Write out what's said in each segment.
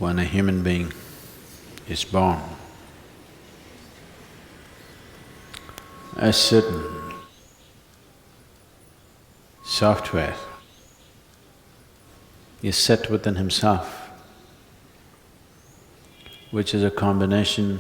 when a human being is born, a certain software is set within himself, which is a combination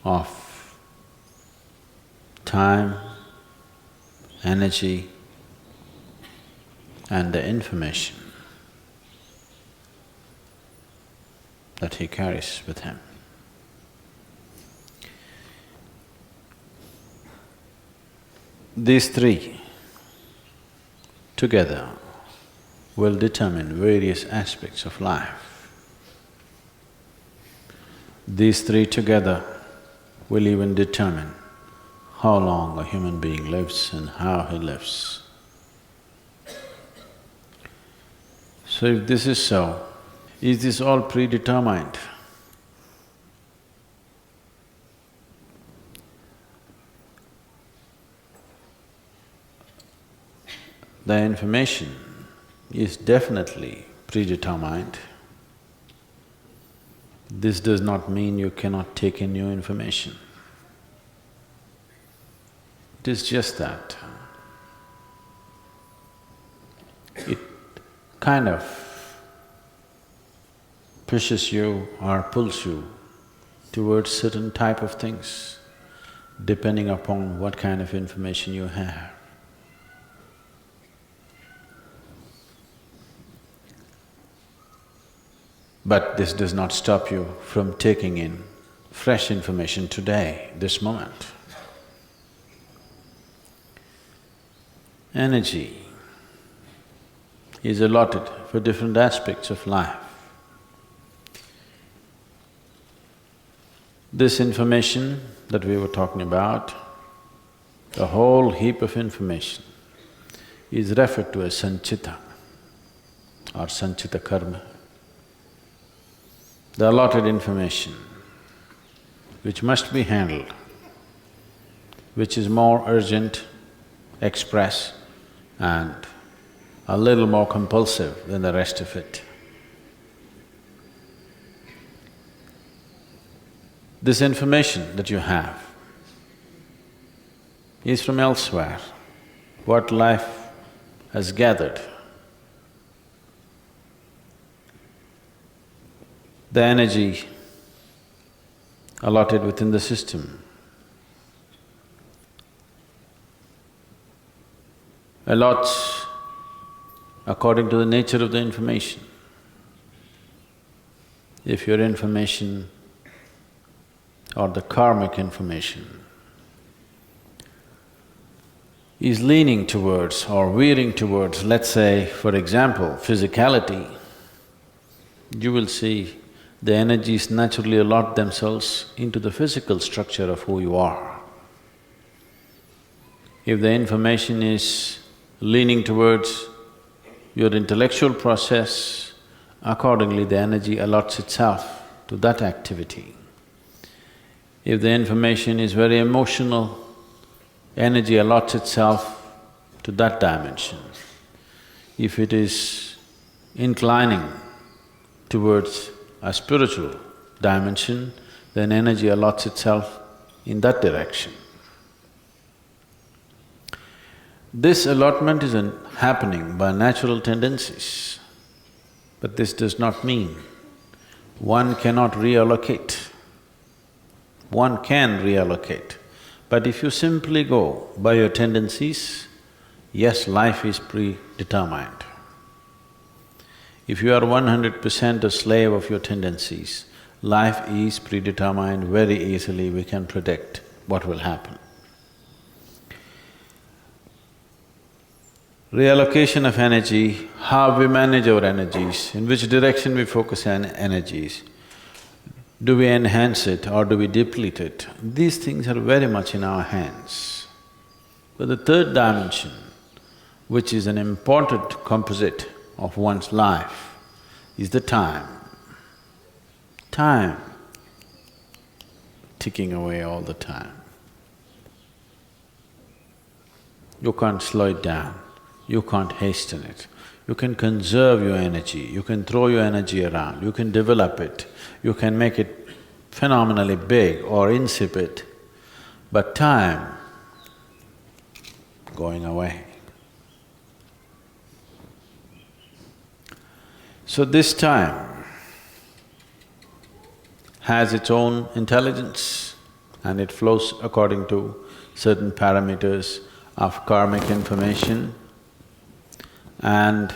of time, energy, and the information that he carries with him. These three together will determine various aspects of life. These three together will even determine how long a human being lives and how he lives. So if this is so, is this all predetermined? The information is definitely predetermined. This does not mean you cannot take in new information. It is just that it kind of pushes you or pulls you towards certain type of things, depending upon what kind of information you have. But this does not stop you from taking in fresh information today, this moment. Energy is allotted for different aspects of life. This information that we were talking about, the whole heap of information, is referred to as sanchita or sanchita karma. The allotted information which must be handled, which is more urgent, express, and a little more compulsive than the rest of it. This information that you have is from elsewhere, what life has gathered. The energy allotted within the system allots according to the nature of the information. If your information or the karmic information is leaning towards or veering towards, let's say, for example, physicality, you will see the energies naturally allot themselves into the physical structure of who you are. If the information is leaning towards your intellectual process, accordingly the energy allots itself to that activity. If the information is very emotional, energy allots itself to that dimension. If it is inclining towards a spiritual dimension, then energy allots itself in that direction. This allotment is happening by natural tendencies, but this does not mean one cannot reallocate. One can reallocate, but if you simply go by your tendencies, yes, life is predetermined. If you are 100% a slave of your tendencies, life is predetermined. Very easily we can predict what will happen. Reallocation of energy, how we manage our energies, in which direction we focus on energies, do we enhance it or do we deplete it? These things are very much in our hands. But the third dimension, which is an important composite of one's life, is the time. Time ticking away all the time. You can't slow it down. You can't hasten it. You can conserve your energy, you can throw your energy around, you can develop it, you can make it phenomenally big or insipid, but time going away. So this time has its own intelligence and it flows according to certain parameters of karmic information and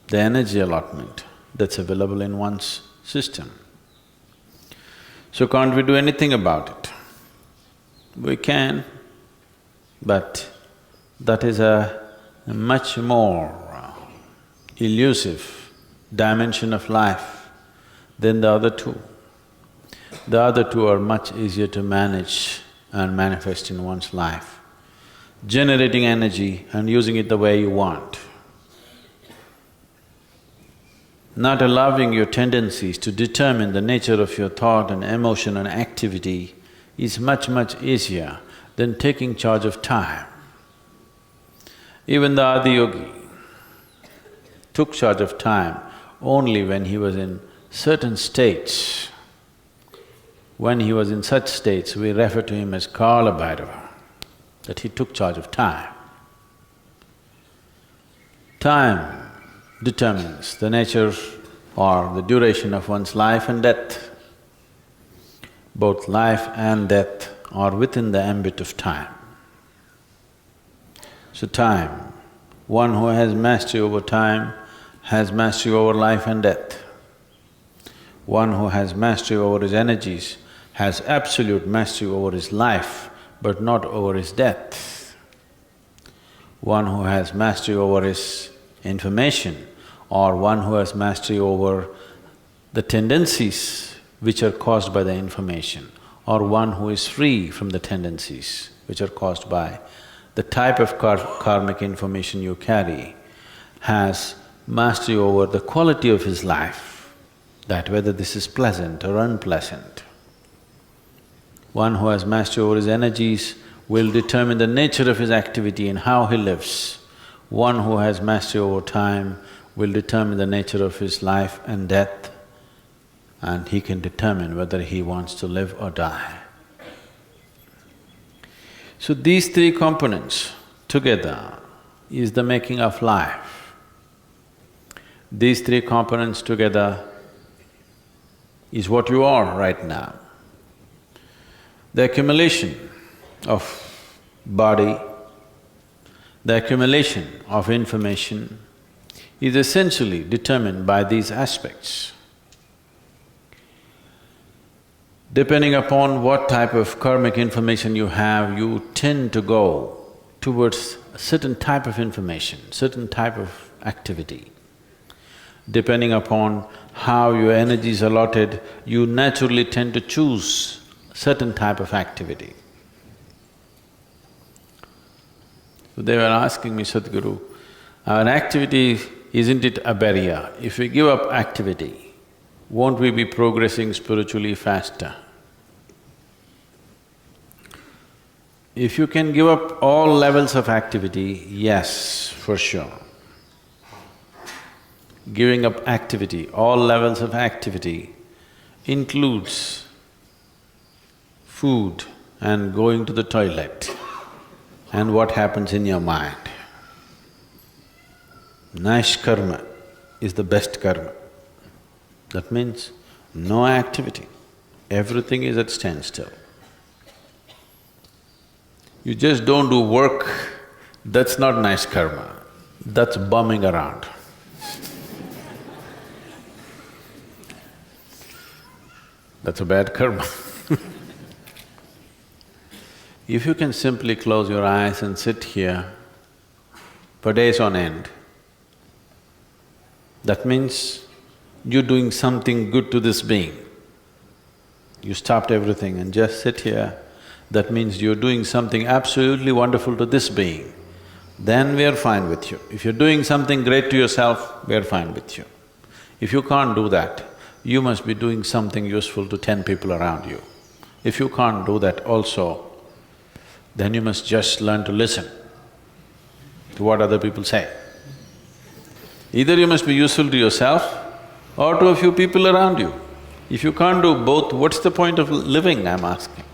the energy allotment that's available in one's system. So can't we do anything about it? We can, but that is a much more elusive dimension of life than the other two. The other two are much easier to manage and manifest in one's life. Generating energy and using it the way you want. Not allowing your tendencies to determine the nature of your thought and emotion and activity is much, much easier than taking charge of time. Even the Adi Yogi took charge of time only when he was in certain states. When he was in such states, we refer to him as Kala Bhairava, that he took charge of time. Time determines the nature or the duration of one's life and death. Both life and death are within the ambit of time. So time, one who has mastery over time has mastery over life and death. One who has mastery over his energies has absolute mastery over his life, but not over his death. One who has mastery over his information or one who has mastery over the tendencies which are caused by the information, or one who is free from the tendencies which are caused by the type of karmic information you carry, has mastery over the quality of his life, that whether this is pleasant or unpleasant. One who has mastery over his energies will determine the nature of his activity and how he lives. One who has mastery over time will determine the nature of his life and death, and he can determine whether he wants to live or die. So these three components together is the making of life. These three components together is what you are right now. The accumulation of body, the accumulation of information is essentially determined by these aspects. Depending upon what type of karmic information you have, you tend to go towards a certain type of information, certain type of activity. Depending upon how your energy is allotted, you naturally tend to choose certain type of activity. So they were asking me, Sadhguru, our activity, isn't it a barrier? If we give up activity, won't we be progressing spiritually faster? If you can give up all levels of activity, yes, for sure. Giving up activity, all levels of activity includes food and going to the toilet and what happens in your mind. Nice karma is the best karma. That means no activity, everything is at standstill. You just don't do work, that's not nice karma, that's bumming around. That's a bad karma. If you can simply close your eyes and sit here for days on end, that means you're doing something good to this being. You stopped everything and just sit here, that means you're doing something absolutely wonderful to this being. Then we are fine with you. If you're doing something great to yourself, we are fine with you. If you can't do that, you must be doing something useful to 10 people around you. If you can't do that also, then you must just learn to listen. to what other people say. Either you must be useful to yourself or to a few people around you. If you can't do both, what's the point of living, I'm asking?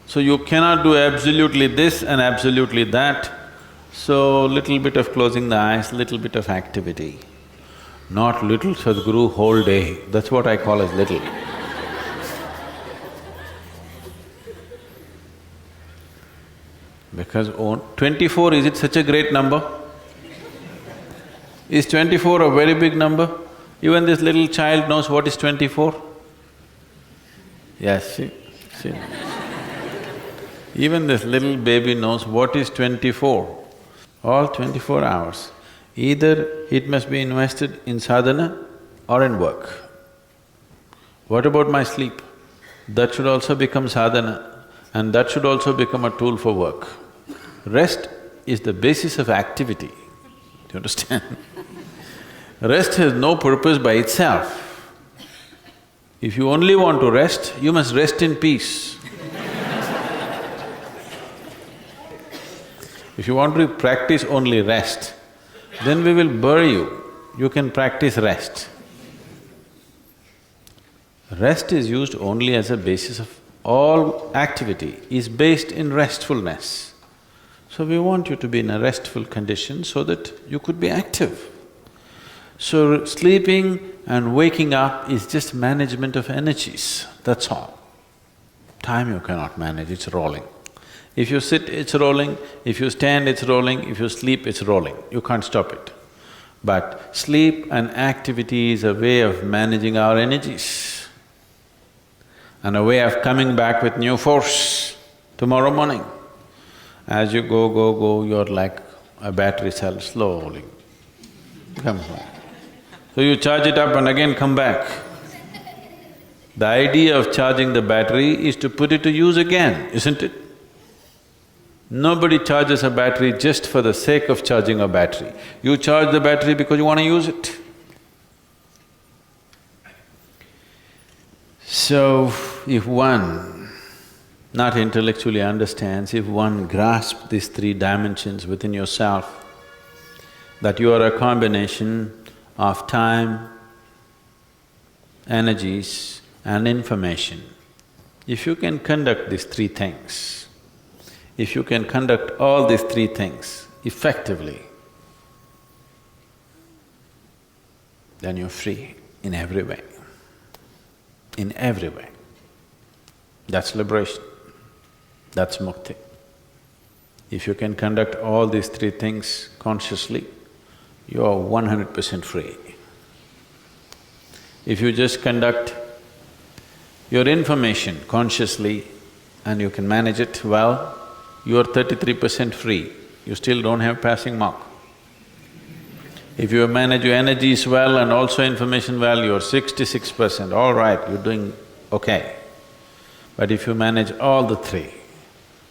So you cannot do absolutely this and absolutely that, so little bit of closing the eyes, little bit of activity. Not little Sadhguru whole day, that's what I call as little. Because 24, is it such a great number? Is 24 a very big number? Even this little child knows what is 24? Yes, see. Even this little baby knows what is 24. All 24 hours. Either it must be invested in sadhana or in work. What about my sleep? That should also become sadhana and that should also become a tool for work. Rest is the basis of activity, do you understand? Rest has no purpose by itself. If you only want to rest, you must rest in peace. If you want to practice only rest, then we will bury you. You can practice rest. Rest is used only as a basis of… all activity is based in restfulness. So we want you to be in a restful condition so that you could be active. So sleeping and waking up is just management of energies, that's all. Time you cannot manage, it's rolling. If you sit, it's rolling, if you stand, it's rolling, if you sleep, it's rolling, you can't stop it. But sleep and activity is a way of managing our energies and a way of coming back with new force tomorrow morning. As you go, you're like a battery cell, slowly comes back. So you charge it up and again come back. The idea of charging the battery is to put it to use again, isn't it? Nobody charges a battery just for the sake of charging a battery. You charge the battery because you want to use it. So, if one not intellectually understands, if one grasps these three dimensions within yourself, that you are a combination of time, energies and information, if you can conduct these three things, if you can conduct all these three things effectively, then you're free in every way, in every way. That's liberation, that's mukti. If you can conduct all these three things consciously, you are 100% free. If you just conduct your information consciously and you can manage it well, you are 33% free, you still don't have passing mark. If you manage your energies well and also information well, you're 66%, all right, you're doing okay. But if you manage all the three,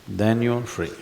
then you're free.